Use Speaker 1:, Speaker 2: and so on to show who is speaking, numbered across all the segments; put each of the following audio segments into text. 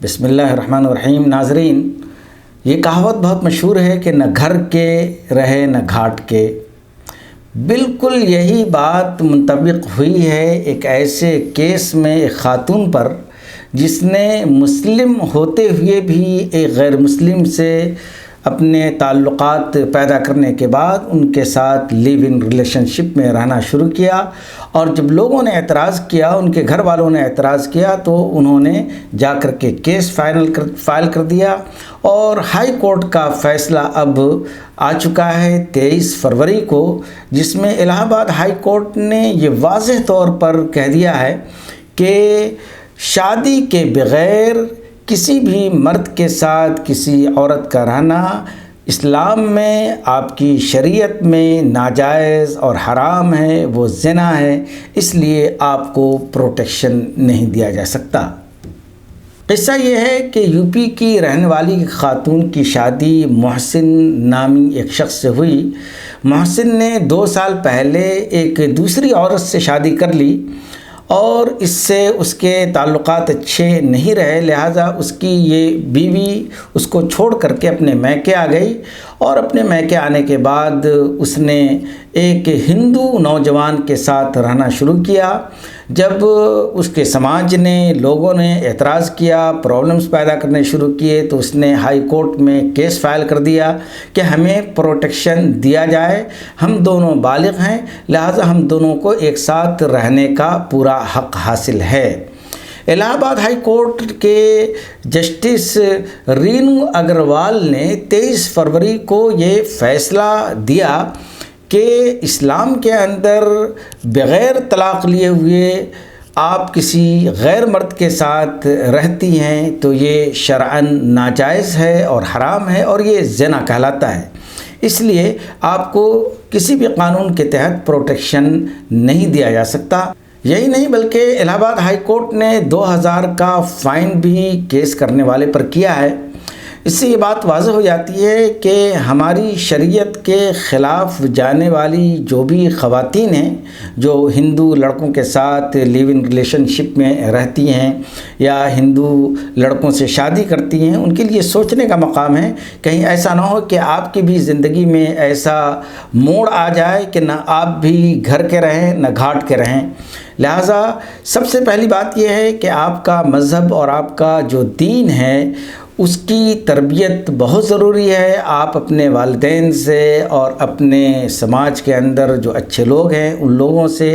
Speaker 1: بسم اللہ الرحمن الرحیم۔ ناظرین، یہ کہاوت بہت مشہور ہے کہ نہ گھر کے رہے نہ گھاٹ کے۔ بالکل یہی بات منطبق ہوئی ہے ایک ایسے کیس میں ایک خاتون پر جس نے مسلم ہوتے ہوئے بھی ایک غیر مسلم سے اپنے تعلقات پیدا کرنے کے بعد ان کے ساتھ لیو ان ریلیشن شپ میں رہنا شروع کیا، اور جب لوگوں نے اعتراض کیا، ان کے گھر والوں نے اعتراض کیا، تو انہوں نے جا کر کے کیس فائل کر دیا، اور ہائی کورٹ کا فیصلہ اب آ چکا ہے 23 فروری کو، جس میں الہ آباد ہائی کورٹ نے یہ واضح طور پر کہہ دیا ہے کہ شادی کے بغیر کسی بھی مرد کے ساتھ کسی عورت کا رہنا اسلام میں، آپ کی شریعت میں ناجائز اور حرام ہے، وہ زنا ہے، اس لیے آپ کو پروٹیکشن نہیں دیا جا سکتا۔ قصہ یہ ہے کہ یو پی کی رہنے والی خاتون کی شادی محسن نامی ایک شخص سے ہوئی۔ محسن نے 2 سال پہلے ایک دوسری عورت سے شادی کر لی، اور اس سے اس کے تعلقات اچھے نہیں رہے، لہٰذا اس کی یہ بیوی اس کو چھوڑ کر کے اپنے میکے آ گئی، اور اپنے میکے آنے کے بعد اس نے ایک ہندو نوجوان کے ساتھ رہنا شروع کیا۔ جب اس کے سماج نے، لوگوں نے اعتراض کیا، پرابلمز پیدا کرنے شروع کیے، تو اس نے ہائی کورٹ میں کیس فائل کر دیا کہ ہمیں پروٹیکشن دیا جائے، ہم دونوں بالغ ہیں، لہٰذا ہم دونوں کو ایک ساتھ رہنے کا پورا حق حاصل ہے۔ الہ آباد ہائی کورٹ کے جسٹس رینو اگروال نے 23 فروری کو یہ فیصلہ دیا کہ اسلام کے اندر بغیر طلاق لیے ہوئے آپ کسی غیر مرد کے ساتھ رہتی ہیں تو یہ شرعاً ناجائز ہے اور حرام ہے، اور یہ زنا کہلاتا ہے، اس لیے آپ کو کسی بھی قانون کے تحت پروٹیکشن نہیں دیا جا سکتا۔ یہی نہیں بلکہ الہ آباد ہائی کورٹ نے 2000 کا فائن بھی کیس کرنے والے پر کیا ہے۔ اس سے یہ بات واضح ہو جاتی ہے کہ ہماری شریعت کے خلاف جانے والی جو بھی خواتین ہیں جو ہندو لڑکوں کے ساتھ لیو ان ریلیشن شپ میں رہتی ہیں یا ہندو لڑکوں سے شادی کرتی ہیں، ان کے لیے سوچنے کا مقام ہے، کہیں ایسا نہ ہو کہ آپ کی بھی زندگی میں ایسا موڑ آ جائے کہ نہ آپ بھی گھر کے رہیں نہ گھاٹ کے رہیں۔ لہٰذا سب سے پہلی بات یہ ہے کہ آپ کا مذہب اور آپ کا جو دین ہے اس کی تربیت بہت ضروری ہے۔ آپ اپنے والدین سے اور اپنے سماج کے اندر جو اچھے لوگ ہیں ان لوگوں سے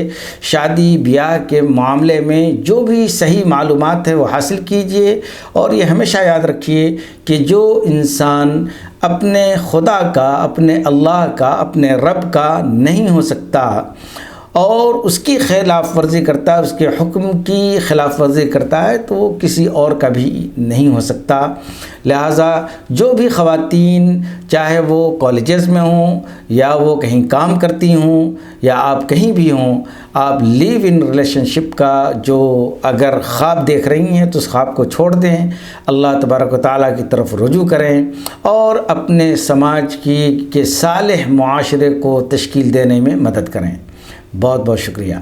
Speaker 1: شادی بیاہ کے معاملے میں جو بھی صحیح معلومات ہے وہ حاصل کیجئے، اور یہ ہمیشہ یاد رکھیے کہ جو انسان اپنے خدا کا، اپنے اللہ کا، اپنے رب کا نہیں ہو سکتا اور اس کی خلاف ورزی کرتا ہے، اس کے حکم کی خلاف ورزی کرتا ہے، تو وہ کسی اور کا بھی نہیں ہو سکتا۔ لہٰذا جو بھی خواتین، چاہے وہ کالجز میں ہوں یا وہ کہیں کام کرتی ہوں یا آپ کہیں بھی ہوں، آپ لیو ان ریلیشن شپ کا جو اگر خواب دیکھ رہی ہیں تو اس خواب کو چھوڑ دیں، اللہ تبارک و تعالیٰ کی طرف رجوع کریں، اور اپنے سماج کے صالح معاشرے کو تشکیل دینے میں مدد کریں۔ بہت بہت شکریہ۔